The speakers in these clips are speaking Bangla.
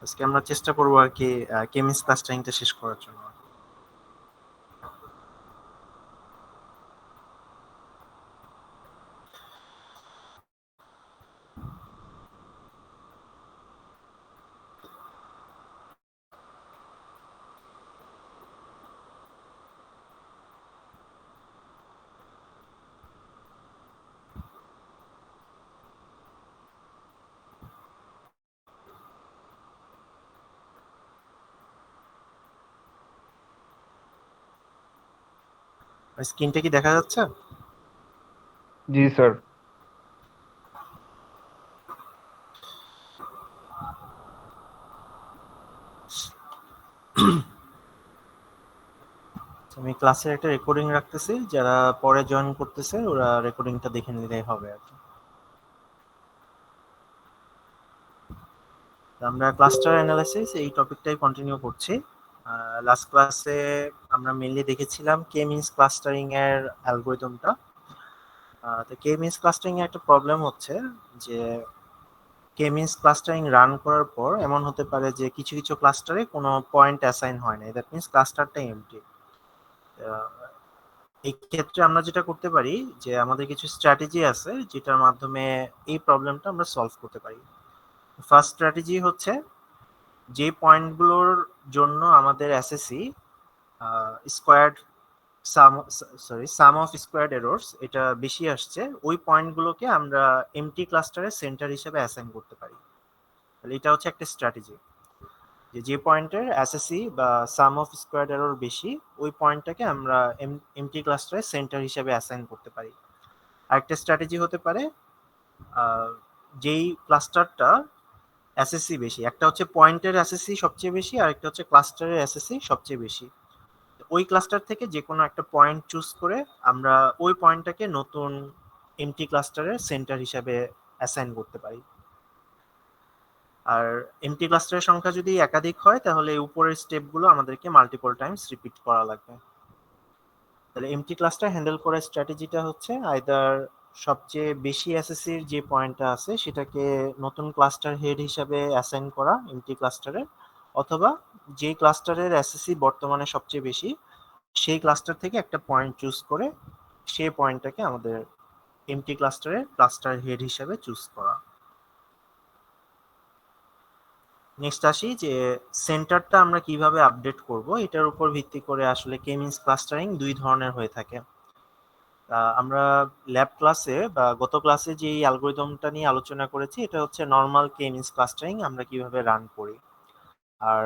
আজকে আমরা চেষ্টা করবো আর কি কে-মিনস ক্লাস্টারিংটা শেষ করার জন্য। স্ক্রিনটা কি দেখা যাচ্ছে? জি স্যার। আমি ক্লাসের একটা রেকর্ডিং রাখতেছি, যারা পরে জয়েন করতেছে ওরা রেকর্ডিংটা দেখে নিলেই হবে আর কি। আমরা ক্লাস্টার অ্যানালাইসিস এই টপিকটাই কন্টিনিউ করছি। লাস্ট ক্লাসে আমরা মেইনলি দেখেছিলাম কে মিনস ক্লাস্টারিং এর অ্যালগরিদমটা। তো কে মিনস ক্লাস্টারিং এর একটা প্রবলেম হচ্ছে যে কে মিনস ক্লাস্টারিং রান করার পর এমন হতে পারে যে কিছু কিছু ক্লাস্টারে কোনো পয়েন্ট অ্যাসাইন হয় না, দ্যাট মিনস ক্লাস্টারটা এমটি। এই ক্ষেত্রে আমরা যেটা করতে পারি যে আমাদের কিছু স্ট্র্যাটেজি আছে যেটার মাধ্যমে এই প্রবলেমটা আমরা সলভ করতে পারি। ফার্স্ট স্ট্র্যাটেজি হচ্ছে যে পয়েন্টগুলোর জন্য আমাদের SSC squared some of squared errors এটা বেশি আসছে, ওই পয়েন্টগুলোকে আমরা এমটি ক্লাস্টারের সেন্টার হিসেবে অ্যাসাইন করতে পারি। তাহলে এটা হচ্ছে একটা স্ট্র্যাটেজি যে যে পয়েন্টের এসএসসি বা সাম অফ স্কোয়ার্ড এরর বেশি ওই পয়েন্টটাকে আমরা এমটি ক্লাস্টারের সেন্টার হিসেবে অ্যাসাইন করতে পারি। আরেকটা স্ট্র্যাটেজি হতে পারে যেই ক্লাস্টারটা এসএসসি বেশি, একটা হচ্ছে পয়েন্টের এসএসসি সবচেয়ে বেশি আর একটা হচ্ছে ক্লাস্টারের এসএসসি সবচেয়ে বেশি, ওই ক্লাস্টার থেকে যে কোনো একটা পয়েন্ট চুজ করে আমরা ওই পয়েন্টটাকে নতুন এমটি ক্লাস্টারের সেন্টার হিসাবে অ্যাসাইন করতে পারি। আর এমটি ক্লাস্টারের সংখ্যা যদি একাধিক হয় তাহলে উপরের স্টেপগুলো আমাদেরকে মাল্টিপল টাইমস রিপিট করা লাগবে। তাহলে এমটি ক্লাস্টার হ্যান্ডেল করার স্ট্র্যাটেজিটা হচ্ছে আইদার সবচেয়ে বেশি এসএসসির যে পয়েন্টটা আছে সেটাকে নতুন ক্লাস্টার হেড হিসাবে অ্যাসাইন করা এমটি ক্লাস্টারে, অথবা যে ক্লাস্টারের এসএসসি বর্তমানে সবচেয়ে বেশি সেই ক্লাস্টার থেকে একটা পয়েন্ট চুজ করে সেই পয়েন্টটাকে আমাদের এমটি ক্লাস্টারের ক্লাস্টার হেড হিসাবে চুজ করা। নেক্সট আসি যে সেন্টারটা আমরা কিভাবে আপডেট করব, এটার উপর ভিত্তি করে আসলে কে মিনস ক্লাস্টারিং দুই ধরনের হয়ে থাকে। আমরা ল্যাব ক্লাসে বা গত ক্লাসে যে অ্যালগরিদমটা নিয়ে আলোচনা করেছি এটা হচ্ছে নর্মাল কে মিনস ক্লাস্টারিং আমরা কিভাবে রান করি। আর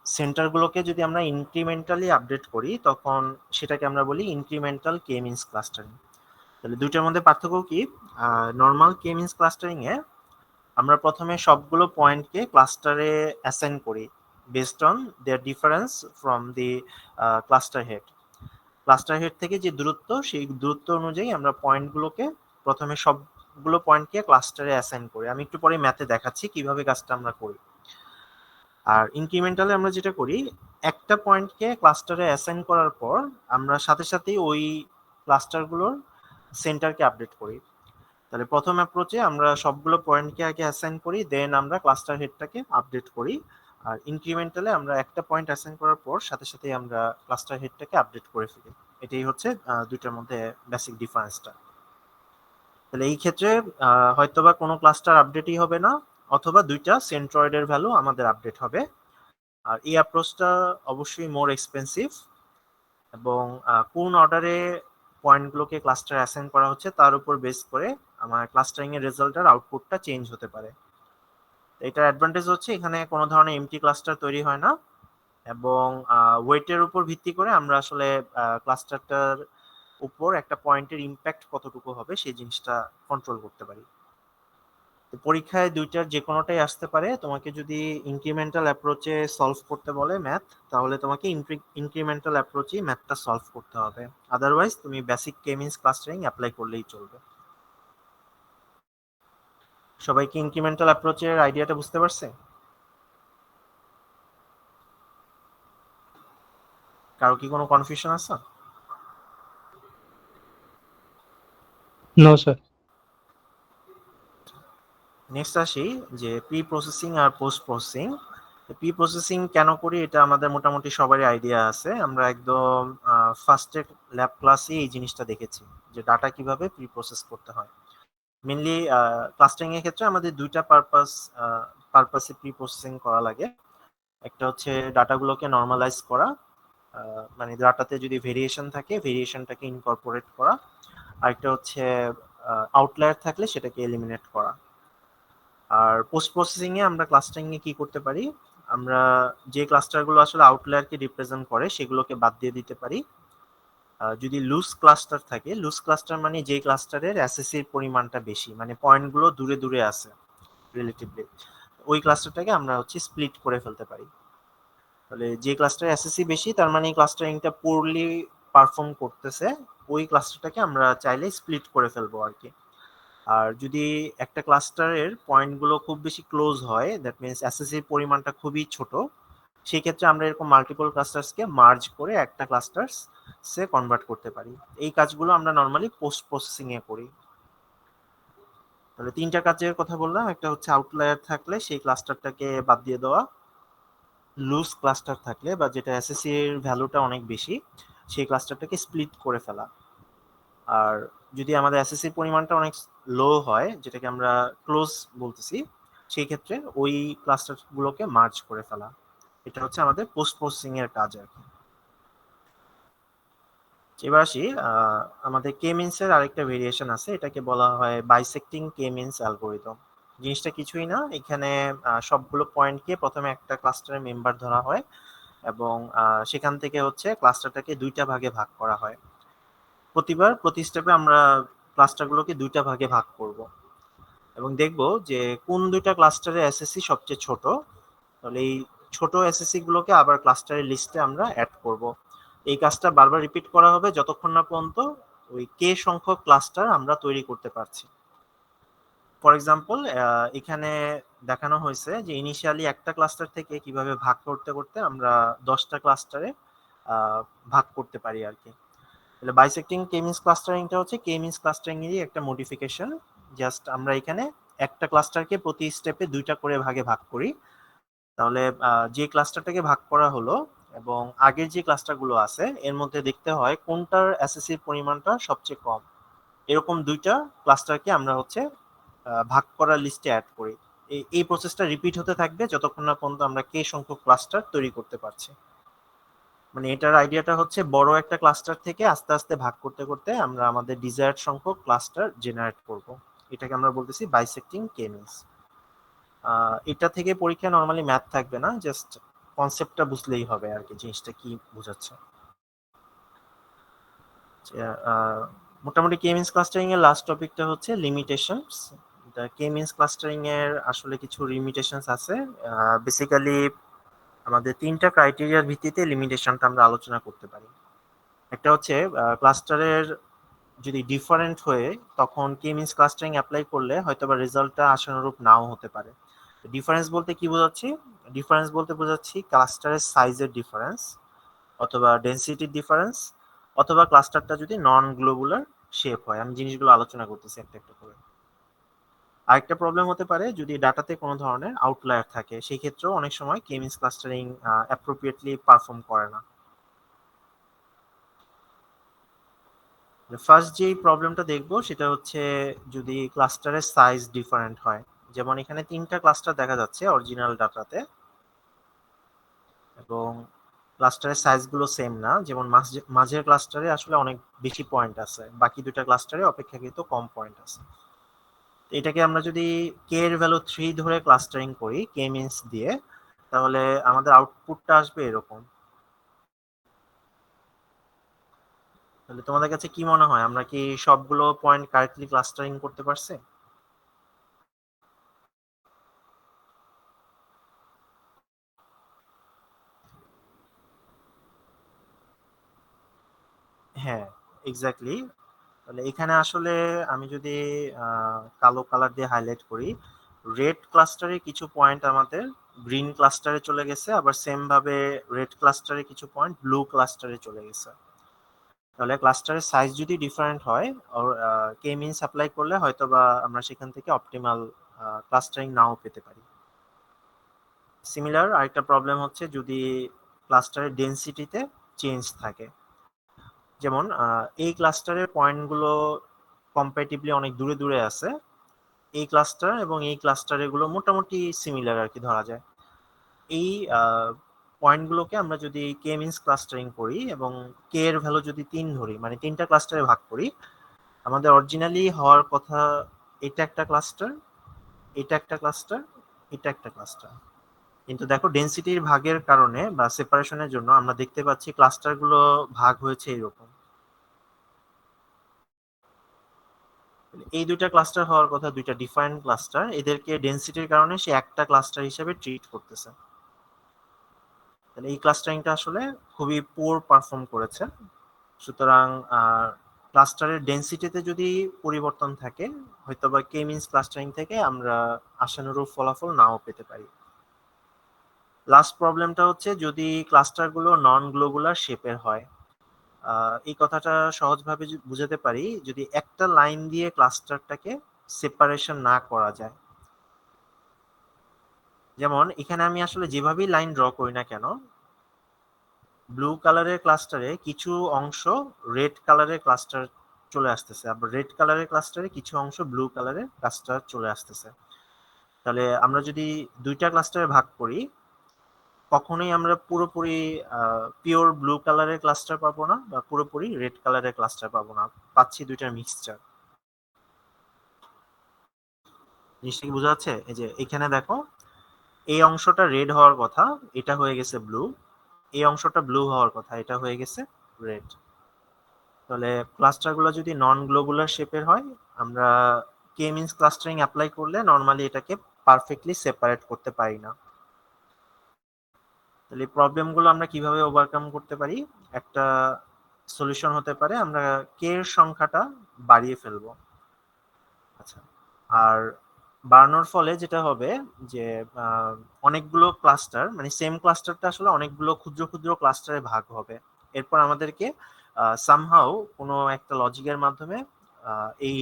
সেন্টারগুলোকে যদি আমরা ইনক্রিমেন্টালি আপডেট করি তখন সেটাকে আমরা বলি ইনক্রিমেন্টাল কে মিনস ক্লাস্টারিং। তাহলে দুইটার মধ্যে পার্থক্য কি? নর্মাল কে মিনস ক্লাস্টারিং এ আমরা প্রথমে সবগুলো পয়েন্টকে ক্লাস্টারে অ্যাসাইন করি based on their difference from the cluster head. Cluster head থেকে যে দূরত্ব সেই দূরত্ব অনুযায়ী আমরা পয়েন্টগুলোকে প্রথমে সবগুলো পয়েন্টকে ক্লাস্টারে অ্যাসাইন করি। আমি একটু পরে ম্যাথে দেখাচ্ছি কিভাবে কাজটা আমরা করি। আর ইনক্রিমেন্টালে আমরা যেটা করি একটা পয়েন্টকে ক্লাস্টারে অ্যাসাইন করার পর আমরা সাথে সাথেই ওই ক্লাস্টারগুলোর সেন্টারকে আপডেট করি। তাহলে প্রথম অ্যাপ্রোচে আমরা সবগুলো পয়েন্টকে আগে অ্যাসাইন করি, দেন আমরা ক্লাস্টার হেডটাকে আপডেট করি। আর ইনক্রিমেন্টালে আমরা একটা পয়েন্ট অ্যাসাইন করার পর সাথে সাথেই আমরা ক্লাস্টার হেডটাকে আপডেট করে ফেলি। এটাই হচ্ছে দুইটার মধ্যে বেসিক ডিফারেন্সটা। তাহলে এই ক্ষেত্রে হয়তোবা কোনো ক্লাস্টার আপডেটই হবে না, অথবা দুইটা সেন্ট্রয়েডের ভ্যালু আমাদের আপডেট হবে। আর এই অ্যাপ্রোচটা অবশ্যই মোর এক্সপেন্সিভ এবং কোন অর্ডারে পয়েন্টগুলোকে ক্লাস্টার অ্যাসাইন করা হচ্ছে তার উপর বেস করে আমার ক্লাস্টারিং এর রেজাল্টের আউটপুটটা চেঞ্জ হতে পারে। এটার অ্যাডভান্টেজ হচ্ছে এখানে কোনো ধরনের এমটি ক্লাস্টার তৈরি হয় না এবং ওয়েটের উপর ভিত্তি করে আমরা আসলে ক্লাস্টারটার উপর একটা পয়েন্টের ইম্প্যাক্ট কতটুকু হবে সেই জিনিসটা কন্ট্রোল করতে পারি। তো পরীক্ষায় দুইটার যে কোনোটাই আসতে পারে, তোমাকে যদি ইনক্রিমেন্টাল অ্যাপ্রোচে সলভ করতে বলে ম্যাথ তাহলে তোমাকে ইনক্রিমেন্টাল অ্যাপ্রোচেই ম্যাথটা সলভ করতে হবে, আদারওয়াইজ তুমি বেসিক কে মিনস ক্লাস্টারিং অ্যাপ্লাই করলেই চলবে। সবাইকে ইনক্রিমেন্টাল অ্যাপ্রোচের আইডিয়াটা বুঝতে পারছে? কারো কি কোনো কনফিউশন আছে? No sir. নেক্সট আসি যে প্রি প্রসেসিং আর পোস্ট প্রসেসিং। প্রি প্রসেসিং কেন করি এটা আমাদের মোটামুটি সবারই আইডিয়া আছে। আমরা একদম ফার্স্টের ল্যাব ক্লাসে এই জিনিসটা দেখেছি যে ডাটা কিভাবে প্রি প্রসেস করতে হয়। মেনলি ক্লাস্টারিং এর ক্ষেত্রে আমাদের দুইটা পারপাসে প্রি প্রসেসিং করা লাগে। একটা হচ্ছে ডাটাগুলোকে নর্মালাইজ করা, মানে ডাটাতে যদি ভেরিয়েশন থাকে ভেরিয়েশনটাকে ইনকর্পোরেট করা, আরেকটা হচ্ছে আউটলায়ার থাকলে সেটাকে এলিমিনেট করা। আর পোস্ট প্রসেসিং এ আমরা ক্লাস্টারিং এ কি করতে পারি, আমরা যে ক্লাস্টারগুলো আসলে আউটলায়ারকে রিপ্রেজেন্ট করে সেগুলোকে বাদ দিয়ে দিতে পারি। যদি লুজ ক্লাস্টার থাকে, লুজ ক্লাস্টার মানে যে ক্লাস্টারের এসএসসির পরিমাণটা বেশি, মানে পয়েন্টগুলো দূরে দূরে আছে রিলেটিভলি, ওই ক্লাস্টারটাকে আমরা হচ্ছে স্প্লিট করে ফেলতে পারি। তাহলে যে ক্লাস্টার এসএসসি বেশি তার মানে ক্লাস্টারিংটা পুরলি পারফর্ম করতেছে, ওই ক্লাস্টারটাকে আমরা চাইলে স্প্লিট করে ফেলবো আর কি। আর যদি একটা ক্লাস্টারের পয়েন্টগুলো খুব বেশি ক্লোজ হয়, দ্যাট মিনস এসএসসির পরিমাণটা খুবই ছোট, সেই ক্ষেত্রে আমরা এরকম মাল্টিপল ক্লাস্টারসকে মার্জ করে একটা ক্লাস্টারসে কনভার্ট করতে পারি। এই কাজগুলো আমরা নর্মালি পোস্ট প্রসেসিং এ করি। তাহলে তিনটা কাজের কথা বললাম, একটা হচ্ছে আউটলায়ার থাকলে সেই ক্লাস্টারটাকে বাদ দিয়ে দেওয়া, লুজ ক্লাস্টার থাকলে বা যেটা এসএসসি এর ভ্যালুটা অনেক বেশি সেই ক্লাস্টারটাকে স্প্লিট করে ফেলা, আর যদি আমাদের এসএসসির পরিমাণটা অনেক লো হয় যেটাকে আমরা ক্লোজ বলতেছি, সেই ক্ষেত্রে ওই ক্লাস্টারগুলোকে মার্জ করে ফেলা। এটা হচ্ছে আমাদের পোস্ট প্রসেসিং এর কাজ আর কি। এবার আসি, আমাদের কে মিনস এর আরেকটা ভেরিয়েশন আছে, এটাকে বলা হয় বাইসেক্টিং কে মিনস অ্যালগোরিদম। জিনিসটা কিছুই না, এখানে সবগুলো পয়েন্টকে প্রথমে একটা ক্লাস্টারের মেম্বার ধরা হয় এবং সেখান থেকে হচ্ছে ক্লাস্টারটাকে দুইটা ভাগে ভাগ করা হয়। প্রতিবার প্রতি স্টেপে আমরা ক্লাস্টারগুলোকে দুইটা ভাগে ভাগ করব এবং দেখব যে কোন দুইটা ক্লাস্টারের এসএসসি সবচেয়ে ছোট। তাহলে এই ছোট এসএসসি গুলোকে আবার ক্লাস্টারের লিস্টে আমরা অ্যাড করব। এই কাজটা বারবার রিপিট করা হবে যতক্ষণ না পর্যন্ত ওই কে সংখ্যক ক্লাস্টার আমরা তৈরি করতে পারছি। ফর এক্সাম্পল, এখানে দেখানো হয়েছে যে ইনিশিয়ালি একটা ক্লাস্টার থেকে কিভাবে ভাগ করতে করতে আমরা 10টা ক্লাস্টারে ভাগ করতে পারি আর কি। তাহলে বাইসেক্টিং কে মিনস ক্লাস্টারিংটা হচ্ছে কে মিনস ক্লাস্টারিং এরই একটা মডিফিকেশন। জাস্ট আমরা এখানে একটা ক্লাস্টারকে প্রতি স্টেপে দুইটা করে ভাগে ভাগ করি। তাহলে যে ক্লাস্টারটাকে ভাগ করা হলো এবং আগের যে ক্লাস্টারগুলো আছে এর মধ্যে দেখতে হয় কোনটার এসএসসির পরিমাণটা সবচেয়ে কম, এরকম দুইটা ক্লাস্টারকে আমরা হচ্ছে ভাগ করার লিস্টে অ্যাড করি। এই প্রসেসটা রিপিট হতে থাকবে যতক্ষণ না পর্যন্ত আমরা কে সংখ্যক ক্লাস্টার তৈরি করতে পারছি। মানে এটার আইডিয়াটা হচ্ছে বড় একটা ক্লাস্টার থেকে আস্তে আস্তে ভাগ করতে করতে আমরা আমাদের ডিজায়ার্ড সংখ্যক ক্লাস্টার জেনারেট করব। এটাকে আমরা বলতেছি বাইসেক্টিং কে মিনস। এটা থেকে পরীক্ষা নরমালি ম্যাথ থাকবে না, জাস্ট কনসেপ্টটা বুঝলেই হবে আর কি, জিনিসটা কি বোঝাচ্ছে। মোটামুটি কে মিনস ক্লাস্টারিং এর লাস্ট টপিকটা হচ্ছে লিমিটেশনস। কে মিনস ক্লাস্টারিং এর আসলে কিছু লিমিটেশনস আছে। বেসিক্যালি আমাদের তিনটা ক্রাইটেরিয়ার ভিত্তিতে লিমিটেশনটা আমরা আলোচনা করতে পারি। একটা হচ্ছে ক্লাস্টারের যদি ডিফারেন্ট হয়ে তখন কে মিনস ক্লাস্টারিং অ্যাপ্লাই করলে হয়তোবা রেজাল্টটা আশানুরূপ নাও হতে পারে। ডিফারেন্স বলতে কি বোঝাচ্ছি? ডিফারেন্স বলতে বোঝাচ্ছি ক্লাস্টারের সাইজের ডিফারেন্স, অথবা ডেনসিটির ডিফারেন্স, অথবা ক্লাস্টারটা যদি নন গ্লোবুলার শেপ হয়। আমি জিনিসগুলো আলোচনা করতেছি একটা একটা করে। আরেকটা প্রবলেম হতে পারে যদি ডাটাতে কোনো ধরনের আউটলায়ার থাকে, সেই ক্ষেত্রেও অনেক সময় কে মিনস ক্লাস্টারিং অ্যাপ্রোপ্রিয়েটলি পারফর্ম করে না। ফার্স্ট যেই প্রবলেমটা দেখবো সেটা হচ্ছে যদি ক্লাস্টারের সাইজ ডিফারেন্ট হয়। যেমন এখানে তিনটা ক্লাস্টার দেখা যাচ্ছে অরিজিনাল ডাটাতে এবং ক্লাস্টারের সাইজগুলো সেম না। যেমন মাঝের ক্লাস্টারে আসলে অনেক বেশি পয়েন্ট আছে, বাকি দুটা ক্লাস্টারে অপেক্ষাকৃত কম পয়েন্ট আছে। এটাকে আমরা যদি কে এর ভ্যালু 3 ধরে ক্লাস্টারিং করি কে মিনস দিয়ে, তাহলে আমাদের আউটপুটটা আসবে এরকম। তাহলে তোমাদের কাছে কি মনে হয়, আমরা কি সবগুলো পয়েন্ট কারেক্টলি ক্লাস্টারিং করতে পারছি? হ্যাঁ, এক্স্যাক্টলি। তাহলে এখানে আসলে আমি যদি কালো কালার দিয়ে হাইলাইট করি, রেড ক্লাস্টারে কিছু পয়েন্ট আমাদের গ্রিন ক্লাস্টারে চলে গেছে, আবার সেম ভাবে রেড ক্লাস্টারে কিছু পয়েন্ট ব্লু ক্লাস্টারে চলে গেছে। তাহলে ক্লাস্টারের সাইজ যদি ডিফারেন্ট হয় কে মিনস অ্যাপ্লাই করলে হয়তো বা আমরা সেখান থেকে অপটিমাল ক্লাস্টারিং নাও পেতে পারি। সিমিলার আরেকটা প্রবলেম হচ্ছে যদি ক্লাস্টারের ডেনসিটিতে চেঞ্জ থাকে, যেমন এই ক্লাস্টারের পয়েন্টগুলো কম্পারেটিভলি অনেক দূরে দূরে আছে, এই ক্লাস্টার এবং এই ক্লাস্টার এগুলো মোটামুটি সিমিলার আর কি ধরা যায়। এই পয়েন্টগুলোকে আমরা যদি কে মিনস ক্লাস্টারিং করি এবং কে এর ভ্যালু যদি 3 ধরি, মানে 3টা ক্লাস্টারে ভাগ করি, আমাদের অরিজিনালি হওয়ার কথা এটা একটা ক্লাস্টার, এটা একটা ক্লাস্টার, এটা একটা ক্লাস্টার। কিন্তু দেখো ডেনসিটির ভাগের কারণে বা সেপারেশনের জন্য আমরা দেখতে পাচ্ছি ক্লাস্টারগুলো ভাগ হয়েছে এরকম। এই দুইটা ক্লাস্টার হওয়ার কথা, দুইটা ডিফারেন্ট ক্লাস্টার, এদেরকে ডেনসিটির কারণে সে একটা ক্লাস্টার হিসেবে ট্রিট করতেছে। তাহলে এই ক্লাস্টারিংটা আসলে খুবই পুয়ার পারফর্ম করেছে। সুতরাং ক্লাস্টারের ডেনসিটিতে যদি পরিবর্তন থাকে, হয়তোবা কে মিনস ক্লাস্টারিং থেকে আমরা আশানুরূপ ফলাফল নাও পেতে পারি। লাস্ট প্রবলেমটা হচ্ছে যদি ক্লাস্টারগুলো নন গ্লোবুলার শেপের হয়। এই কথাটা সহজভাবে বুঝাতে পারি, যদি একটা লাইন দিয়ে ক্লাস্টারটাকে সেপারেশন না করা যায়। যেমন এখানে আমি আসলে যেভাবেই লাইন ড্র করি না কেন, ব্লু কালারের ক্লাস্টারে কিছু অংশ রেড কালারের ক্লাস্টার চলে আসতেছে, আবার রেড কালারের ক্লাস্টারে কিছু অংশ ব্লু কালারের ক্লাস্টার চলে আসতেছে। তাহলে আমরা যদি দুইটা ক্লাস্টারে ভাগ করি, কখনোই আমরা পুরোপুরি পিওর ব্লু কালারের ক্লাস্টার পাবো না বা পুরোপুরি রেড কালারের ক্লাস্টার পাবো না, পাচ্ছি দুইটার মিক্সচার। জিনিসটা কি বোঝা যাচ্ছে? এই যে এখানে দেখো, এই অংশটা রেড হওয়ার কথা, এটা হয়ে গেছে ব্লু, এই অংশটা ব্লু হওয়ার কথা, এটা হয়ে গেছে রেড। তাহলে ক্লাস্টারগুলো যদি নন গ্লোবুলার শেপের হয়, আমরা কে মিনস ক্লাস্টারিং অ্যাপ্লাই করলে নরমালি এটাকে পারফেক্টলি সেপারেট করতে পারি না। তাহলে এই প্রবলেমগুলো আমরা কিভাবে ওভারকাম করতে পারি? একটা সলিউশন হতে পারে আমরা কে এর সংখ্যাটা বাড়িয়ে ফেলবো। আচ্ছা, আর বাড়ানোর ফলে যেটা হবে যে অনেকগুলো ক্লাস্টার, মানে সেম ক্লাস্টারটা আসলে অনেকগুলো ক্ষুদ্র ক্ষুদ্র ক্লাস্টারে ভাগ হবে। এরপর আমাদেরকে সামহাউ কোনো একটা লজিকের মাধ্যমে এই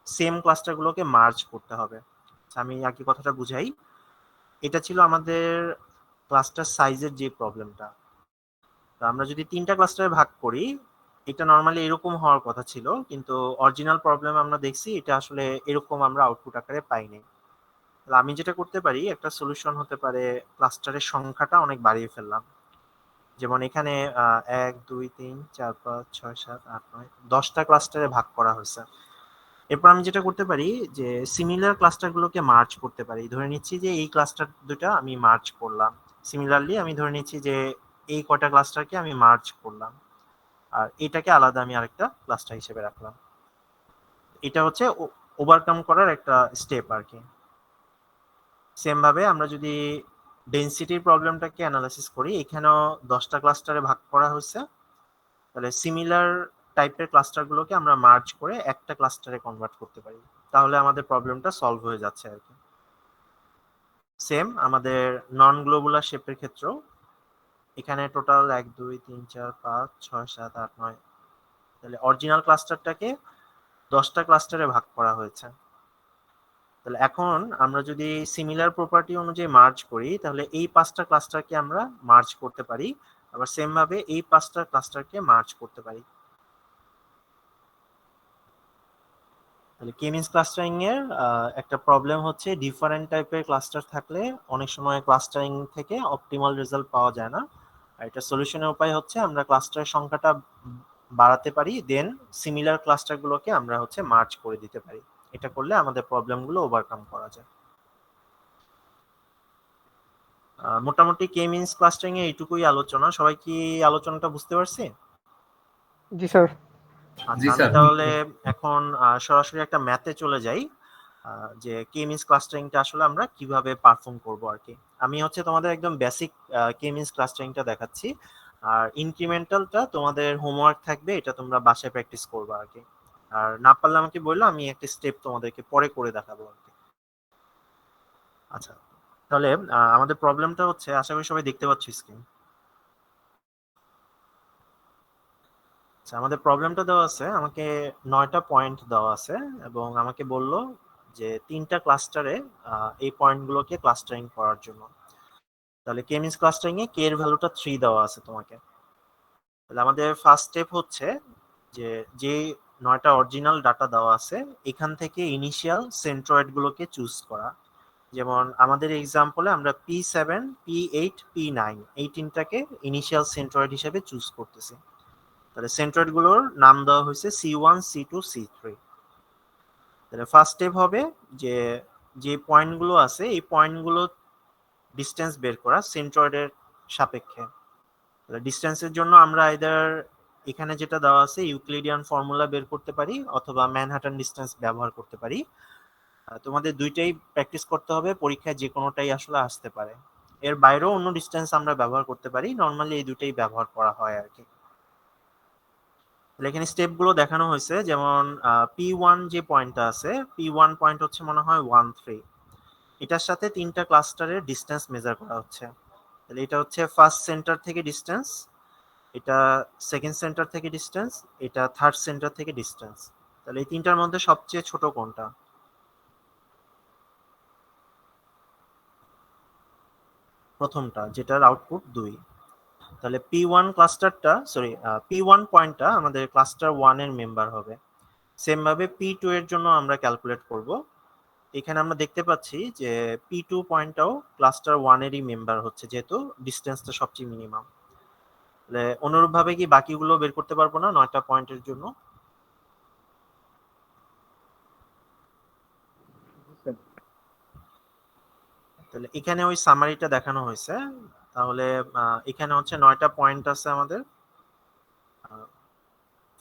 সেম ক্লাস্টারগুলোকে মার্জ করতে হবে। আচ্ছা, আমি আগে কথাটা বুঝাই। এটা ছিল আমাদের ক্লাস্টার সাইজের যে প্রবলেমটা। আমরা যদি 3টা ক্লাস্টারে ভাগ করি, এটা নরমালি এরকম হওয়ার কথা ছিল, কিন্তু অরিজিনাল প্রবলেম আমরা দেখছি এটা আসলে এরকম আমরা আউটপুট আকারে পাইনি। তাহলে আমি যেটা করতে পারি, একটা সলিউশন হতে পারে ক্লাস্টারের সংখ্যাটা অনেক বাড়িয়ে ফেললাম। যেমন এখানে 1 2 3 4 5 6 7 8 9 10টা ক্লাস্টারে ভাগ করা হয়েছে। এরপর আমি যেটা করতে পারি যে সিমিলার ক্লাস্টারগুলোকে মার্জ করতে পারি। ধরে নিচ্ছি যে এই ক্লাস্টার দুটো আমি মার্জ করলাম, সিমিলারলি আমি ধরে নিচ্ছি যে এই কয়টা ক্লাস্টারকে আমি মার্জ করলাম, আর এটাকে আলাদা আমি আরেকটা ক্লাস্টার হিসেবে রাখলাম। এটা হচ্ছে ওভারকাম করার একটা স্টেপ আর কি। সেম ভাবে আমরা যদি ডেনসিটির প্রবলেমটাকে অ্যানালাইসিস করি, এখানেও 10টা ক্লাস্টারে ভাগ করা হয়েছে, তাহলে সিমিলার টাইপের ক্লাস্টারগুলোকে আমরা মার্জ করে একটা ক্লাস্টারে কনভার্ট করতে পারি, তাহলে আমাদের প্রবলেমটা সলভ হয়ে যাচ্ছে আর কি। সেম আমাদের নন গ্লোবুলার শেপের ক্ষেত্রেও এখানে টোটাল 1 2 3 4 5 6 7 8 9, তাহলে অরিজিনাল ক্লাস্টারটাকে 10টা ক্লাস্টারে ভাগ করা হয়েছে। তাহলে এখন আমরা যদি সিমিলার প্রপার্টি অনুযায়ী মার্জ করি, তাহলে এই 5টা ক্লাস্টারকে আমরা মার্জ করতে পারি, আবার সেম ভাবে এই 5টা ক্লাস্টারকে মার্জ করতে পারি। তাহলে কে মিনস ক্লাস্টারিং এর একটা প্রবলেম হচ্ছে ডিফারেন্ট টাইপের ক্লাস্টার থাকলে অনেক সময় ক্লাস্টারিং থেকে অপটিমাল রেজাল্ট পাওয়া যায় না। আর এটা সলিউশনের উপায় হচ্ছে আমরা ক্লাস্টারের সংখ্যাটা বাড়াতে পারি, দেন সিমিলার ক্লাস্টারগুলোকে আমরা হচ্ছে মার্জ করে দিতে পারি। এটা করলে আমাদের প্রবলেমগুলো ওভারকাম করা যায়। মোটামুটি কে মিনস ক্লাস্টারিং এ এইটুকুই আলোচনা। সবাই কি আলোচনাটা বুঝতে পারছি? জি স্যার। আচ্ছা, জি আমি স্যার। তাহলে এখন সরাসরি একটা ম্যাথে চলে যাই, যে কে মিনস ক্লাস্টারিংটা আসলে আমরা কিভাবে পারফর্ম করব আর কি। আমি হচ্ছে তোমাদের একদম বেসিক কে মিনস ক্লাস্টারিংটা দেখাচ্ছি, আর ইনক্রিমেন্টালটা তোমাদের হোমওয়ার্ক থাকবে, এটা তোমরা বাসায় প্র্যাকটিস করবে আর কি। আর না পারলে আমাকে বললো, আমি একটা স্টেপ তোমাদেরকে পরে করে দেখাবো আর কি। আচ্ছা, তাহলে আমাদের প্রবলেমটা হচ্ছে, আশা করি সবাই দেখতে পাচ্ছ স্ক্রিন। আচ্ছা, আমাদের প্রবলেমটা দেওয়া আছে, আমাকে 9টা পয়েন্ট দেওয়া আছে এবং আমাকে বলল যে 3টা ক্লাস্টারে এই পয়েন্টগুলোকে ক্লাস্টারিং করার জন্য। তাহলে কে মিনস ক্লাস্টারিং এ কে এর ভ্যালুটা 3 দেওয়া আছে তোমাকে। তাহলে আমাদের ফার্স্ট স্টেপ হচ্ছে যে 9টা অরিজিনাল ডাটা দেওয়া আছে এখান থেকে ইনিশিয়াল সেন্ট্রয়েড গুলোকে চুজ করা। যেমন আমাদের এক্সাম্পলে আমরা P7, P8, P9 এই তিনটাকে ইনিশিয়াল সেন্ট্রয়েড হিসেবে চুজ করতেছি। তাহলে সেন্ট্রয়েড গুলোর নাম দেওয়া হয়েছে C1, C2, C3। তাহলে ফার্স্ট স্টেপ হবে যে যে পয়েন্টগুলো আছে এই পয়েন্টগুলো ডিসটেন্স বের করা সেন্ট্রয়েডের সাপেক্ষে। তাহলে ডিসটেন্সের জন্য আমরা আইদার এখানে যেটা দেওয়া আছে ইউক্লিডিয়ান ফর্মুলা বের করতে পারি অথবা ম্যানহাটন ডিসটেন্স ব্যবহার করতে পারি। তোমাদের দুইটাই প্র্যাকটিস করতে হবে, পরীক্ষায় যে কোনোটাই আসলে আসতে পারে। এর বাইরেও অন্য ডিসটেন্স আমরা ব্যবহার করতে পারি, নর্মালি এই দুটাই ব্যবহার করা হয় আর কি। তাহলে এখানে স্টেপগুলো দেখানো হয়েছে, যেমন P1 যে পয়েন্টটা আছে, P1 পয়েন্ট হচ্ছে মনে হয় 1, 3। এটার সাথে তিনটা ক্লাস্টারের ডিসটেন্স মেজার করা হচ্ছে। তাহলে এটা হচ্ছে ফার্স্ট সেন্টার থেকে ডিসটেন্স, এটা সেকেন্ড সেন্টার থেকে ডিসটেন্স, এটা থার্ড সেন্টার থেকে ডিসটেন্স। তাহলে এই তিনটার মধ্যে সবচেয়ে ছোট কোনটা? প্রথমটা, যেটার আউটপুট 2। তাহলে P1 ক্লাস্টারটা P1 পয়েন্টটা আমাদের ক্লাস্টার 1 এর মেম্বার হবে। সেম ভাবে P2 এর জন্য আমরা ক্যালকুলেট করব। এখানে আমরা দেখতে পাচ্ছি যে P2 পয়েন্টটাও ক্লাস্টার 1 এরই মেম্বার হচ্ছে, যেহেতু ডিসটেন্সটা সবচেয়ে মিনিমাম। তাহলে অনুরূপভাবে কি বাকিগুলো বের করতে পারবো না 9টা পয়েন্টের জন্য? তাহলে এখানে ওই সামারিটা দেখানো হয়েছে। তাহলে এখানে হচ্ছে 9টা পয়েন্ট আছে আমাদের।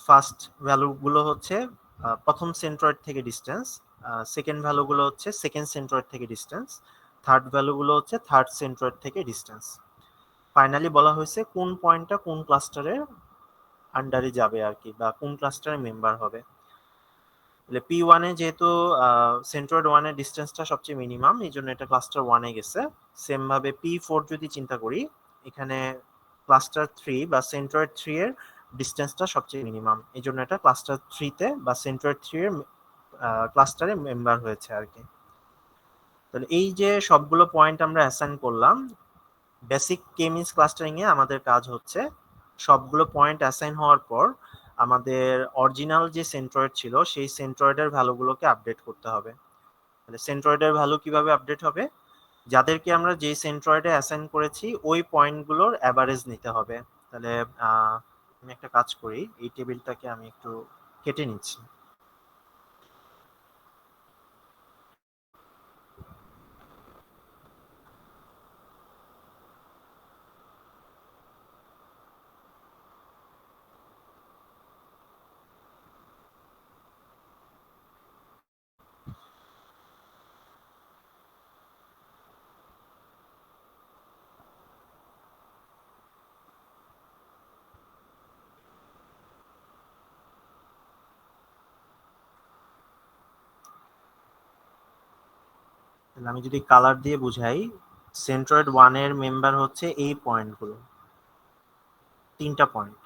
ফার্স্ট ভ্যালুগুলো হচ্ছে প্রথম সেন্ট্রয়েড থেকে ডিসটেন্স, সেকেন্ড ভ্যালুগুলো হচ্ছে সেকেন্ড সেন্ট্রয়েড থেকে ডিসটেন্স, থার্ড ভ্যালুগুলো হচ্ছে থার্ড সেন্ট্রয়েড থেকে ডিসটেন্স। ফাইনালি বলা হয়েছে কোন পয়েন্টটা কোন ক্লাস্টারের আন্ডারে যাবে আর কি, বা কোন ক্লাস্টারের মেম্বার হবে। তাহলে P1 এ যেহেতু সেন্ট্রয়েড 1 এর ডিসটেন্সটা সবচেয়ে মিনিমাম, এই জন্য এটা ক্লাস্টার 1 এ গেছে। সেম ভাবে P4 যদি চিন্তা করি, এখানে ক্লাস্টার 3 বা সেন্ট্রয়েড 3 এর ডিসটেন্সটা সবচেয়ে মিনিমাম, এই জন্য এটা ক্লাস্টার 3 তে বা সেন্ট্রয়েড 3 এর ক্লাস্টারে মেম্বার হয়েছে আর কি। তাহলে এই যে সবগুলো পয়েন্ট আমরা অ্যাসাইন করলাম, বেসিক কে মিনস ক্লাস্টারিং এ আমাদের কাজ হচ্ছে সবগুলো পয়েন্ট অ্যাসাইন হওয়ার পর আমাদের অরিজিনাল যে সেন্ট্রয়েড ছিল সেই সেন্ট্রয়েডের ভ্যালুগুলোকে আপডেট করতে হবে। তাহলে সেন্ট্রয়েডের ভ্যালু কিভাবে আপডেট হবে? যাদেরকে আমরা যে সেন্ট্রয়েডে অ্যাসাইন করেছি ওই পয়েন্টগুলোর অ্যাভারেজ নিতে হবে। তাহলে আমি একটা কাজ করি, এই টেবিলটাকে আমি একটু কেটে নিচ্ছি। তাহলে আমি যদি কালার দিয়ে বুঝাই, সেন্ট্রয়েড 1 এর মেম্বার হচ্ছে এই পয়েন্টগুলো, তিনটা পয়েন্ট।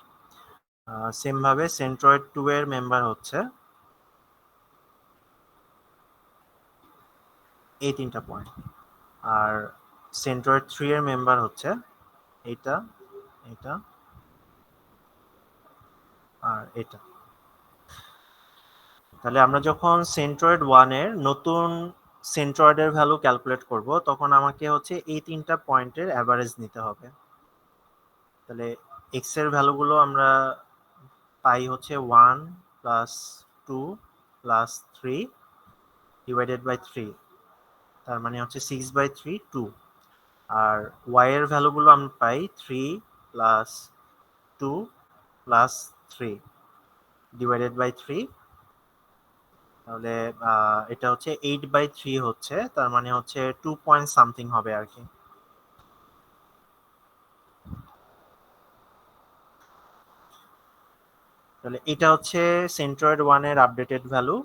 সেম ভাবে সেন্ট্রয়েড 2 এর মেম্বার হচ্ছে এই তিনটা পয়েন্ট, আর সেন্ট্রয়েড 3 এর মেম্বার হচ্ছে এটা, এটা আর এটা। তাহলে আমরা যখন সেন্ট্রয়েড 1 এর নতুন সেন্ট্রয়েডের ভ্যালু ক্যালকুলেট করব, তখন আমাকে হচ্ছে এই তিনটা পয়েন্টের অ্যাভারেজ নিতে হবে। তাহলে এক্স এর ভ্যালুগুলো আমরা পাই হচ্ছে 1 প্লাস 2 প্লাস 3 ডিভাইডেড বাই 3, তার মানে হচ্ছে 6/3 2। আর ওয়াই এর ভ্যালুগুলো আমরা পাই 3 প্লাস 2 প্লাস 3 ডিভাইডেড বাই 3। তাহলে এটা হচ্ছে 8/3 হচ্ছে, তার মানে হচ্ছে 2 পয়েন্ট সামথিং হবে আর কি। তাহলে এটা হচ্ছে সেন্ট্রয়েড 1 এর আপডেটেড ভ্যালু,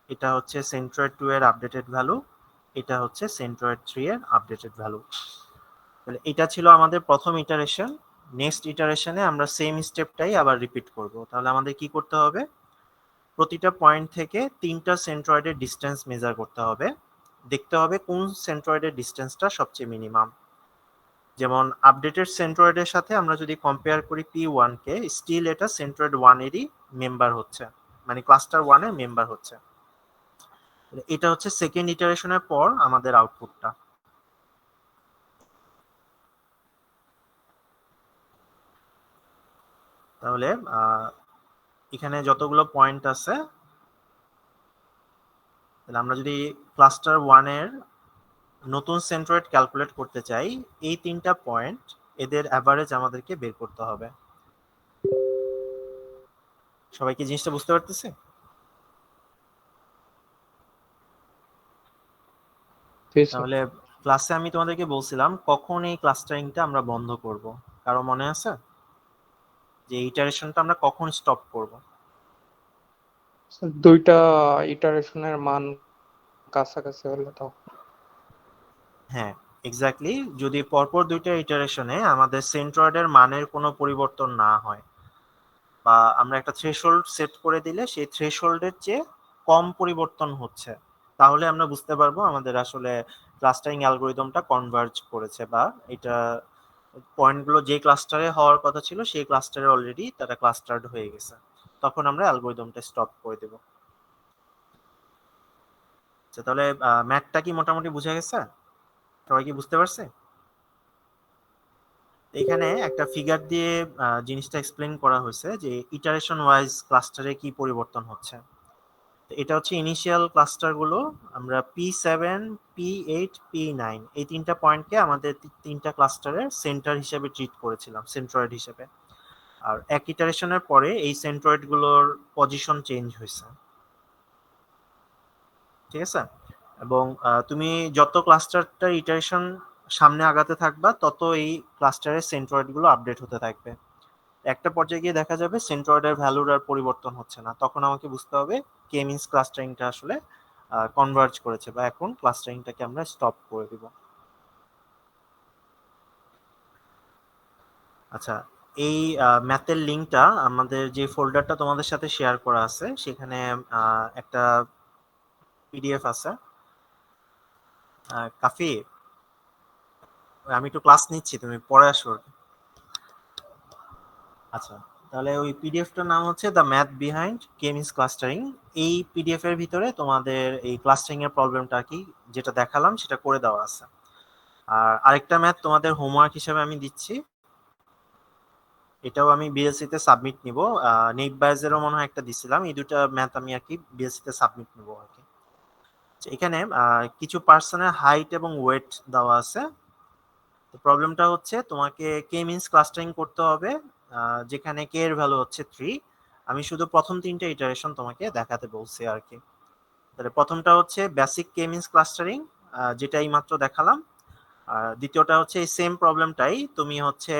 এটা হচ্ছে সেন্ট্রয়েড 2 এর আপডেটেড ভ্যালু, এটা হচ্ছে সেন্ট্রয়েড 3 এর আপডেটেড ভ্যালু। তাহলে এটা ছিল আমাদের প্রথম ইটারেশন। নেক্সট ইটারেশনে আমরা সেম স্টেপটাই আবার রিপিট করব। তাহলে আমাদের কি করতে হবে? প্রতিটা পয়েন্ট থেকে তিনটা সেন্ট্রয়েডের ডিসটেন্স মেজার করতে হবে, দেখতে হবে কোন সেন্ট্রয়েডের ডিসটেন্সটা সবচেয়ে মিনিমাম। যেমন আপডেটেড সেন্ট্রয়েডের সাথে আমরা যদি কম্পেয়ার করি P1 কে, স্টিল এটা সেন্ট্রয়েড 1 এরই মেম্বার হচ্ছে, মানে ক্লাস্টার 1 এর মেম্বার হচ্ছে। এটা হচ্ছে সেকেন্ড ইটারেশনের পর আমাদের আউটপুটটা। তাহলে এখানে যতগুলো পয়েন্ট আছে, তাহলে আমরা যদি ক্লাস্টার 1 এর নতুন সেন্ট্রয়েড ক্যালকুলেট করতে চাই, এই তিনটা পয়েন্ট এদের অ্যাভারেজ আমাদেরকে বের করতে হবে। সবাই কি জিনিসটা বুঝতে পারতেছে? তাহলে ক্লাসে আমি তোমাদেরকে বলছিলাম কখন এই ক্লাস্টারিংটা আমরা বন্ধ করব, কারো মনে আছে যে ইটারেশনটা আমরা কখন স্টপ করব? দুইটা ইটারেশনের মান কাছাকাছি হলে তো। হ্যাঁ, এক্স্যাক্টলি, যদি পরপর দুইটা ইটারেশনে আমাদের সেন্ট্রয়েডের মানের কোনো পরিবর্তন না হয়, বা আমরা একটা থ্রেশহোল্ড সেট করে দিলে সেই থ্রেশহোল্ডের চেয়ে কম পরিবর্তন হচ্ছে, তাহলে আমরা বুঝতে পারবো আমাদের আসলে ক্লাস্টারিং অ্যালগরিদমটা কনভার্জ করেছে, বা এটা পয়েন্টগুলো যে ক্লাস্টারে হওয়ার কথা ছিল সেই ক্লাস্টারে অলরেডি তারা ক্লাস্টার্ড হয়ে গেছে, তখন আমরা অ্যালগরিদমটা স্টপ করে দেব। আচ্ছা, তাহলে ম্যাথটা কি মোটামুটি বুঝা গেছে? সবাই কি বুঝতে পারছে? এখানে একটা ফিগার দিয়ে জিনিসটা এক্সপ্লেন করা হয়েছে যে ইটারেশন ওয়াইজ ক্লাস্টারে কি পরিবর্তন হচ্ছে। এটা হচ্ছে ইনিশিয়াল ক্লাস্টারগুলো, আমরা P7, P8, P9 এই তিনটা পয়েন্টকে আমাদের তিনটা ক্লাস্টারের সেন্টার হিসেবে ট্রিট করেছিলাম, সেন্ট্রয়েড হিসেবে। আর এক ইটারেশনের পরে এই সেন্ট্রয়েডগুলোর পজিশন চেঞ্জ হয়েছে, ঠিক আছে? এবং তুমি যত ক্লাস্টারটার ইটারেশন সামনে আগাতে থাকবা, তত এই ক্লাস্টারের সেন্ট্রয়েডগুলো আপডেট হতে থাকবে। একটা পর্যায়ে গিয়ে দেখা যাবে সেন্ট্রয়েডের ভ্যালুর আর পরিবর্তন হচ্ছে না, তখন আমাকে বুঝতে হবে কে মিনস ক্লাস্টারিংটা আসলে কনভার্জ করেছে, বা এখন ক্লাস্টারিংটাকে আমরা স্টপ করে দিব। আচ্ছা, এই ম্যাথের লিঙ্কটা আমাদের যে ফোল্ডারটা তোমাদের সাথে শেয়ার করা আছে সেখানে একটা পিডিএফ আছে। কাফি, আমি একটু ক্লাস নিচ্ছি, তুমি পরে আসো। আচ্ছা, তাহলে ওই পিডিএফটার নাম হচ্ছে the math behind K means clustering. এই পিডিএফ এর ভিতরে তোমাদের এই ক্লাস্টারিং এর প্রবলেমটা কি যেটা দেখালাম সেটা করে দেওয়া আছে। আর আরেকটা ম্যাথ তোমাদের হোমওয়ার্ক হিসেবে আমি দিচ্ছি, এটাও আমি বিএসসি তে সাবমিট নিব। নেট বায়াজেরও মনে হয় একটা দিছিলাম, এই দুটো ম্যাথ আমি আর কি বিএসসি তে সাবমিট নিব আর কি। আচ্ছা, এখানে কিছু পার্সনের হাইট এবং ওয়েট দেওয়া আছে। তো প্রবলেমটা হচ্ছে তোমাকে কে মিনস ক্লাস্টারিং করতে হবে, যেখানে কে এর ভ্যালু হচ্ছে 3। আমি শুধু প্রথম তিনটা ইটারেশন তোমাকে দেখাতে বলছি আর কি। তাহলে প্রথমটা হচ্ছে বেসিক কে মিনস ক্লাস্টারিং, যেটা এই মাত্র দেখালাম। আর দ্বিতীয়টা হচ্ছে এই সেম প্রবলেমটাই তুমি হচ্ছে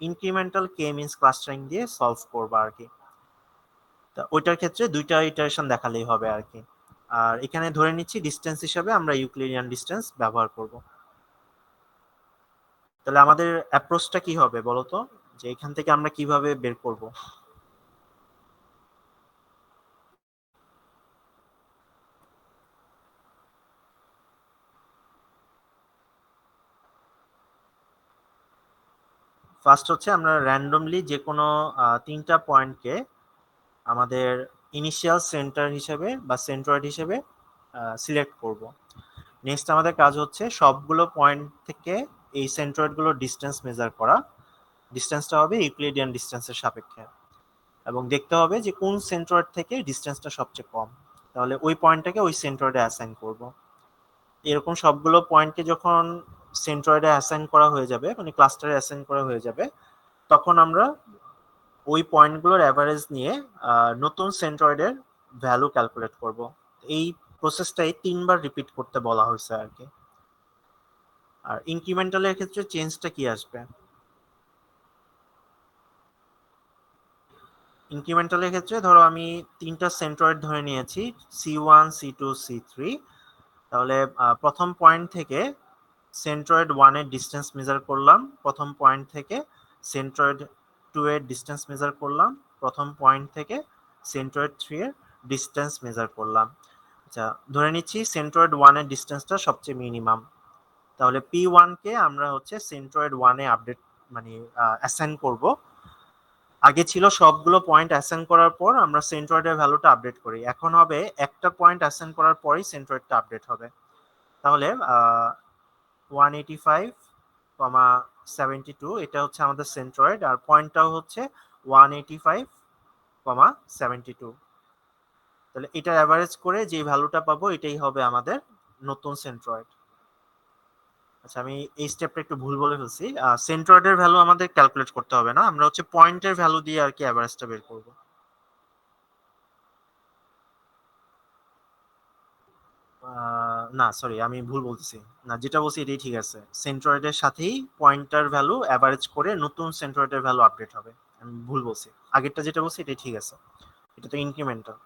ইনক্রিমেন্টাল কে মিনস ক্লাস্টারিং দিয়ে সলভ করবা আর কি। তা ওইটার ক্ষেত্রে দুইটা ইটারেশন দেখালেই হবে আর কি। আর এখানে ধরে নিচ্ছি ডিসটেন্স হিসাবে আমরা ইউক্লিডিয়ান ডিসটেন্স ব্যবহার করব। তাহলে আমাদের অ্যাপ্রোচটা কি হবে বলো তো, যে এখান থেকে আমরা কিভাবে বের করব? ফার্স্ট হচ্ছে আমরা র্যান্ডমলি যে কোনো তিনটা পয়েন্টকে আমাদের ইনিশিয়াল সেন্টার হিসেবে বা সেন্ট্রয়েড হিসেবে সিলেক্ট করব। নেক্সট আমাদের কাজ হচ্ছে সবগুলো পয়েন্ট থেকে এই সেন্ট্রয়েডগুলোর ডিসটেন্স মেজার করা। ডিসটেন্সটা হবে ইউক্লিডিয়ান ডিসটেন্সের সাপেক্ষে, এবং দেখতে হবে যে কোন সেন্ট্রয়েড থেকে ডিসটেন্সটা সবচেয়ে কম, তাহলে ওই পয়েন্টটাকে ওই সেন্ট্রয়েডে অ্যাসাইন করব। এরকম সবগুলো পয়েন্টকে যখন সেন্ট্রয়েডে অ্যাসাইন করা হয়ে যাবে, মানে ক্লাস্টারে অ্যাসাইন করা হয়ে যাবে, তখন আমরা ওই পয়েন্টগুলোর অ্যাভারেজ নিয়ে নতুন সেন্ট্রয়েডের ভ্যালু ক্যালকুলেট করব। এই প্রসেসটাই 3বার রিপিট করতে বলা হয়েছে আর কি। আর ইনক্রিমেন্টালের ক্ষেত্রে চেঞ্জটা কি আসবে? ইনক্রিমেন্টালের ক্ষেত্রে ধরো আমি তিনটা সেন্ট্রয়েড ধরে নিয়েছি, C1, C2, C3। তাহলে প্রথম পয়েন্ট থেকে সেন্ট্রয়েড 1 এর ডিসটেন্স মেজার করলাম, প্রথম পয়েন্ট থেকে সেন্ট্রয়েড 2 এর ডিসটেন্স মেজার করলাম, প্রথম পয়েন্ট থেকে সেন্ট্রয়েড 3 এর ডিসটেন্স মেজার করলাম। আচ্ছা, ধরে নিচ্ছি সেন্ট্রয়েড 1 এর ডিসটেন্সটা সবচেয়ে মিনিমাম। তাহলে P1 কে আমরা হচ্ছে সেন্ট্রয়েড 1 এ আপডেট মানে অ্যাসাইন করব। আগে ছিল সবগুলো পয়েন্ট অ্যাসাইন করার পর আমরা সেন্ট্রয়েডের ভ্যালুটা আপডেট করি, এখন হবে একটা পয়েন্ট অ্যাসাইন করার পরই সেন্ট্রয়েডটা আপডেট হবে। তাহলে 185,72 এটা হচ্ছে আমাদের সেন্ট্রয়েড, আর পয়েন্টটাও হচ্ছে 185,72। তাহলে এটা অ্যাভারেজ করে যে ভ্যালুটা পাবো এটাই হবে আমাদের নতুন সেন্ট্রয়েড। আচ্ছা, আমি এই স্টেপটা একটু ভুল বলে ফেলছি। সেন্ট্রয়েডের ভ্যালু আমাদের ক্যালকুলেট করতে হবে না, আমরা হচ্ছে পয়েন্টের ভ্যালু দিয়ে আর কি অ্যাভারেজটা বের করব। না সরি, আমি ভুল বলতেছি। না, যেটা বলছি এটাই ঠিক আছে, সেন্ট্রয়েডের সাথেই পয়েন্টার ভ্যালু অ্যাভারেজ করে নতুন সেন্ট্রয়েডের ভ্যালু আপডেট হবে। আমি ভুল বলছি, আগেরটা যেটা বলছি এটাই ঠিক আছে, এটা তো ইনক্রিমেন্টাল।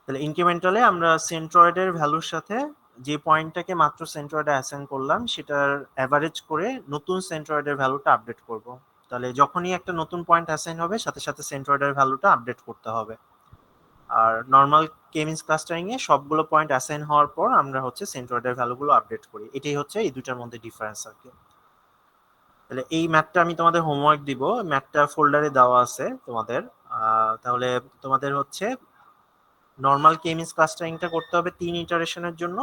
তাহলে ইনক্রিমেন্টালে আমরা সেন্ট্রয়েডের ভ্যালুর সাথে যে পয়েন্টটাকে মাত্র সেন্ট্রয়েডে অ্যাসাইন করলাম সেটার অ্যাভারেজ করে নতুন সেন্ট্রয়েডের ভ্যালুটা আপডেট করব। তাহলে যখনই একটা নতুন পয়েন্ট অ্যাসাইন হবে সাথে সাথে সেন্ট্রয়েডের ভ্যালুটা আপডেট করতে হবে। আর নর্মাল কে মিনস ক্লাস্টারিং এ সবগুলো পয়েন্ট অ্যাসাইন হওয়ার পর আমরা হচ্ছে সেন্ট্রয়েডের ভ্যালুগুলো আপডেট করি। এটাই হচ্ছে এই দুটার মধ্যে ডিফারেন্স আর কি। তাহলে এই ম্যাথটা আমি তোমাদের হোমওয়ার্ক দিব, ম্যাথটা ফোল্ডারে দেওয়া আছে তোমাদের। তাহলে তোমাদের হচ্ছে নর্মাল কে মিনস ক্লাস্টারিংটা করতে হবে 3 ইটারেশনের জন্য,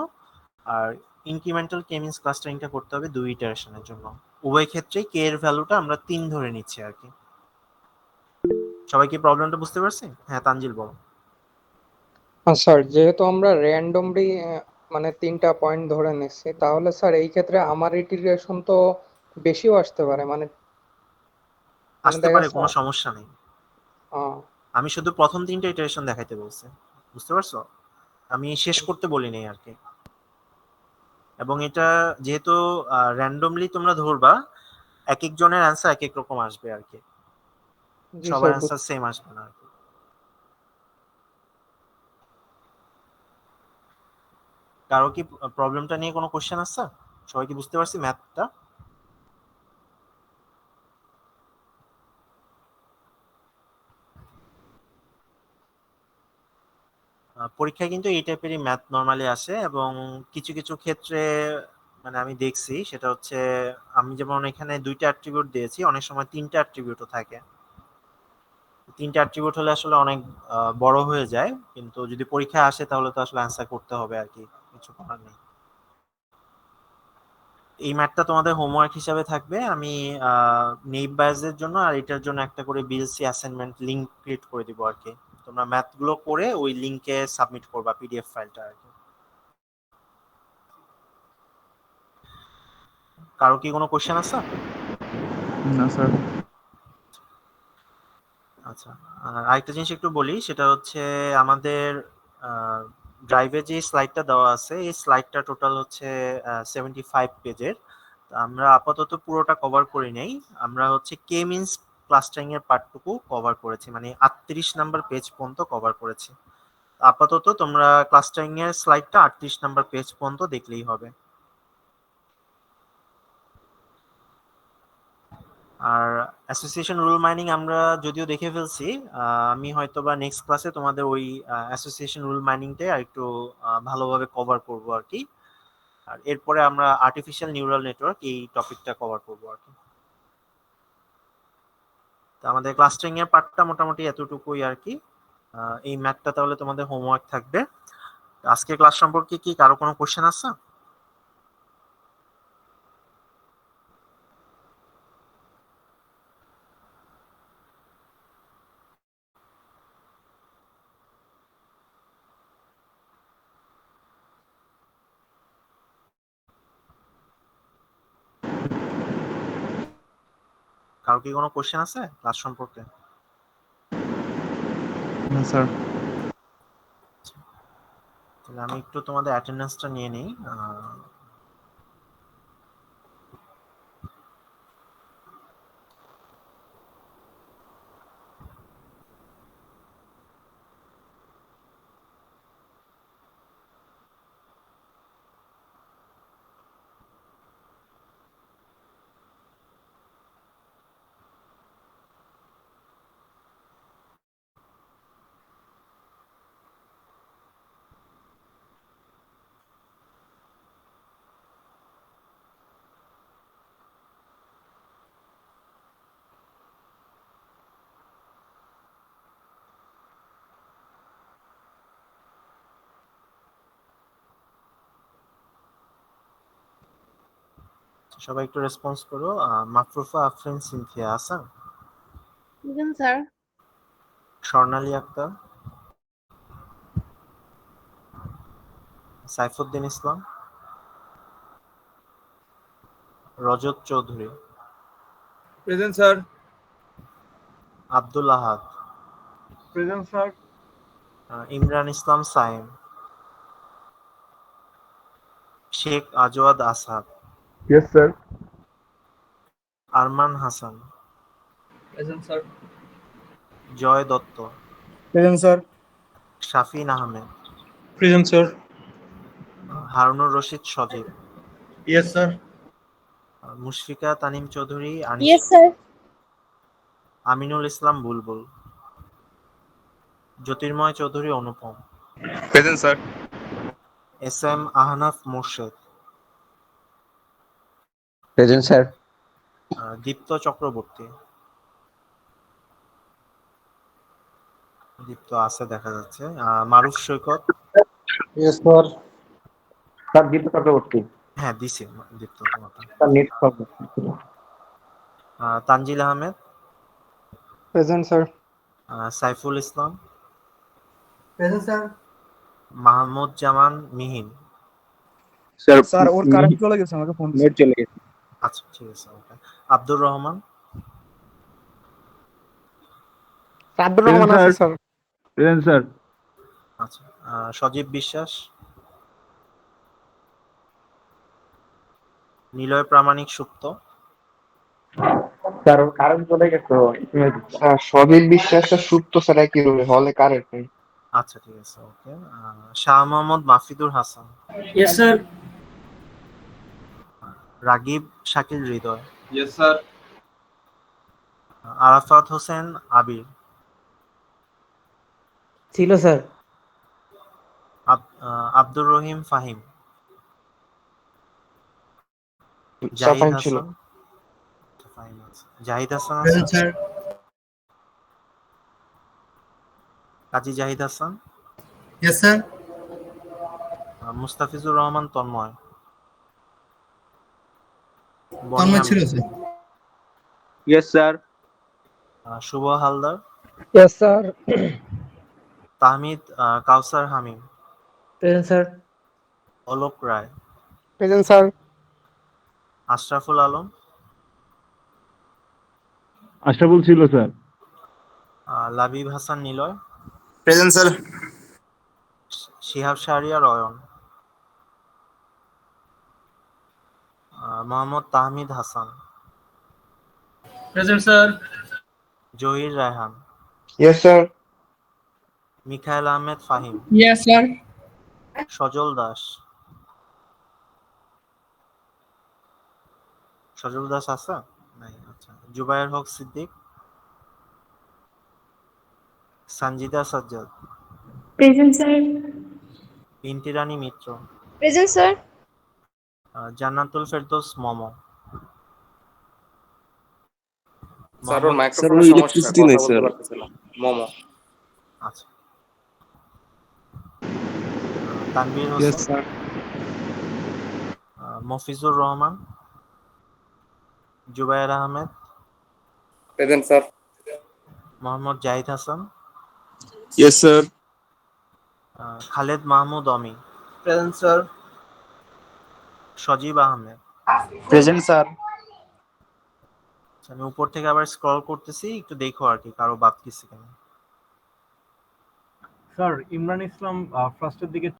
আর ইনক্রিমেন্টাল কে মিনস ক্লাস্টারিংটা করতে হবে 2 ইটারেশনের জন্য। উভয় ক্ষেত্রেই কে এর ভ্যালুটা আমরা 3 ধরে নিচ্ছি আর কি। সবাই কি প্রবলেমটা বুঝতে পারছি? হ্যাঁ, তানজিল বলো। স্যার, যেহেতু আমরা র্যান্ডমলি মানে 3টা পয়েন্ট ধরে নিচ্ছি, তাহলে স্যার এই ক্ষেত্রে আমার ইটিরেশন তো বেশিও আসতে পারে, মানে মানে আসতে দেখা পারে, যাচ্ছে কোনো সমস্যা নেই। আহ, আমি শুধু প্রথম 3টা ইটারেশন দেখাইতে বলছি, বুঝতে পারছো? আমি শেষ করতে বলি নাই আর কি। এবং এটা যেহেতু র্যান্ডমলি তোমরা ধরবা, এক একজনের অ্যান্সার এক এক রকম আসবে আর কি, জি সবার স্যার, অ্যান্সার সেম আসবে না আর কি। কারো কি প্রবলেমটা নিয়ে কোনো কোশ্চেন আছে? সবাই কি বুঝতে পারছি ম্যাথটা? পরীক্ষায় কিন্তু এই টাইপেরই ম্যাথ নর্মালি আসে, এবং কিছু কিছু ক্ষেত্রে মানে আমি দেখছি সেটা হচ্ছে, আমি যেমন এখানে 2টা অ্যাট্রিবিউট দিয়েছি, অনেক সময় 3টা অ্যাট্রিবিউটও থাকে। 3টা অ্যাট্রিবিউট হলে আসলে অনেক বড় হয়ে যায়, কিন্তু যদি পরীক্ষায় আসে তাহলে তো আসলে অ্যান্সার করতে হবে আর কি, কিছু করার নেই। এই ম্যাথটা তোমাদের হোমওয়ার্ক হিসাবে থাকবে। আমি নেইব বায়াসের জন্য আর এটার জন্য একটা করে বিএলসি অ্যাসাইনমেন্ট লিংক ক্রিয়েট করে দিব আর কি। তোমরা ম্যাথগুলো করে ওই লিংকে সাবমিট করবা পিডিএফ ফাইলটা আর কি। কারো কি কোনো কোশ্চেন আছে? না স্যার। আচ্ছা, আর আরেকটা জিনিস একটু বলি, সেটা হচ্ছে আমাদের ড্রাইভে যে স্লাইডটা দেওয়া আছে এই স্লাইডটা টোটাল হচ্ছে 75 পেজের। আমরা আপাতত পুরোটা কভার করি নাই, আমরা হচ্ছে কে মিনস ক্লাস্টারিং এর পার্টটুকু কভার করেছি, মানে 38 নাম্বার পেজ পর্যন্ত কভার করেছি। আপাতত তোমরা ক্লাস্টারিং এর স্লাইডটা 38 নাম্বার পেজ পর্যন্ত দেখলেই হবে। আর অ্যাসোসিয়েশন রুল মাইনিং আমরা যদিও দেখে ফেলছি, আমি হয়তো বা নেক্সট ক্লাসে তোমাদের ওই অ্যাসোসিয়েশন রুল মাইনিংটাই আর একটু ভালোভাবে কভার করব আর কি। আর এরপরে আমরা আর্টিফিশিয়াল নিউরাল নেটওয়ার্ক এই টপিকটা কভার করব আর কি। তো আমাদের ক্লাস্টারিং এর পার্টটা মোটামুটি এতটুকুই আর কি। এই ম্যাথটা তাহলে তোমাদের হোমওয়ার্ক থাকবে। আজকে ক্লাস সম্পর্কে কি কারো কোনো কোশ্চেন আছে? কারো কি কোনো কোশ্চেন আছে ক্লাস সম্পর্কে? না স্যার। তাহলে আমি একটু তোমাদের অ্যাটেন্ডেন্সটা নিয়ে নিই। সবাই একটু রেসপন্স করো। মাফরুফা আফরিন সিনথিয়া আছেন? Present sir. Swarnali Akter, Saifuddin Islam, Rajat Chowdhury, present sir. Abdul Ahad, present sir. Imran Islam Saim, Sheikh Azwad Asad, yes sir. Arman Hasan, present sir. Joy Dutta, present sir. Shafin Ahmed, present sir. Harunur Rashid Sajib, yes sir. Mushfika Tanim Chowdhury yes Anisha, sir. Aminul Islam Bulbul, Jyotirmoy Chowdhury Anupam, present sir. S M Ahnaf Morshed, present sir. Dipto Chakraborty, দীপ্ত আছে দেখা যাচ্ছে, Maruf Saikat, yes sir. Sir Dipto Chakraborty. হ্যাঁ দিছি দীপ্ত তোমারটা, স্যার নেট প্রবলেম ছিল। Tanzil Ahmed, present sir. Saiful Islam, present sir. Mahmud Zaman Mihin. Sir ওর কারেন্ট চলে গেছে, আমাকে ফোন নেট চলে গেছে। আচ্ছা ঠিক আছে, ওকে। আব্দুর রহমান, আব্দুর রহমান আছে স্যার। Present sir. আচ্ছা, সজীব বিশ্বাস, নিলয় প্রামাণিক সুপ্ত, স্যার ওর কারেন্ট চলে গেছে। স্যার সবির বিশ্বাসটা সুপ্ত স্যার কি রবে হলে কারেন্ট নেই। আচ্ছা ঠিক আছে, okay. Shah Mohammad Mahfidur Hasan, yes sir. Ragib Shakil Hridoy, yes sir. Arafat Hossain Abir, ছিল স্যার। আব্দুর রহিম ফাহিম, জাহিদ সাফাইন ছিল। হাসান, ফাহিম আছে। জাহিদ হাসান আছে, present sir. Kazi Zahid Hasan, yes sir. Mustafizur Rahman Tanmoy, Bonny Tanmoy ছিল Ahmed, sir. Yes sir. Shuvo Haldar, yes sir. Tahmid Kawsar Hamim, present sir. Alok Roy, present sir. Ashraful Alam, Ashraful ছিল sir. Labib Hasan Niloy, present sir. Shihab Shahriar Ayon, Mohammad Tahmid Hasan, present sir. Zahir Raihan, yes sir. Mikhail Ahmed Fahim, yes sir. Sajal Das, Sajal Das আছে নাই? আচ্ছা, Zubayer Haque Siddique, Sanjida Sajjad, present sir. Pinti Rani Mitra, present sir. Jannatul Ferdous Mom, sir ওর মোহাম্মদ, মাইক্রোফোনের সমস্যা, কথা বলতে পারতেছিল না। মোমো। আচ্ছা, Tanvir yes Hossain, sir. Mofizur Rahman, Zubayer Ahmed, present sir. Mohammad Zahid Hasan, yes sir. Khaled Mahmud অমি, present sir. Sajib Ahmed. Present sir. আচ্ছা, আমি উপর থেকে আবার স্ক্রল করতেছি, একটু দেখো আর কি কারো বাদ গেছে কিনা। স্যার ইমরান ইসলাম ফার্স্টের দিকে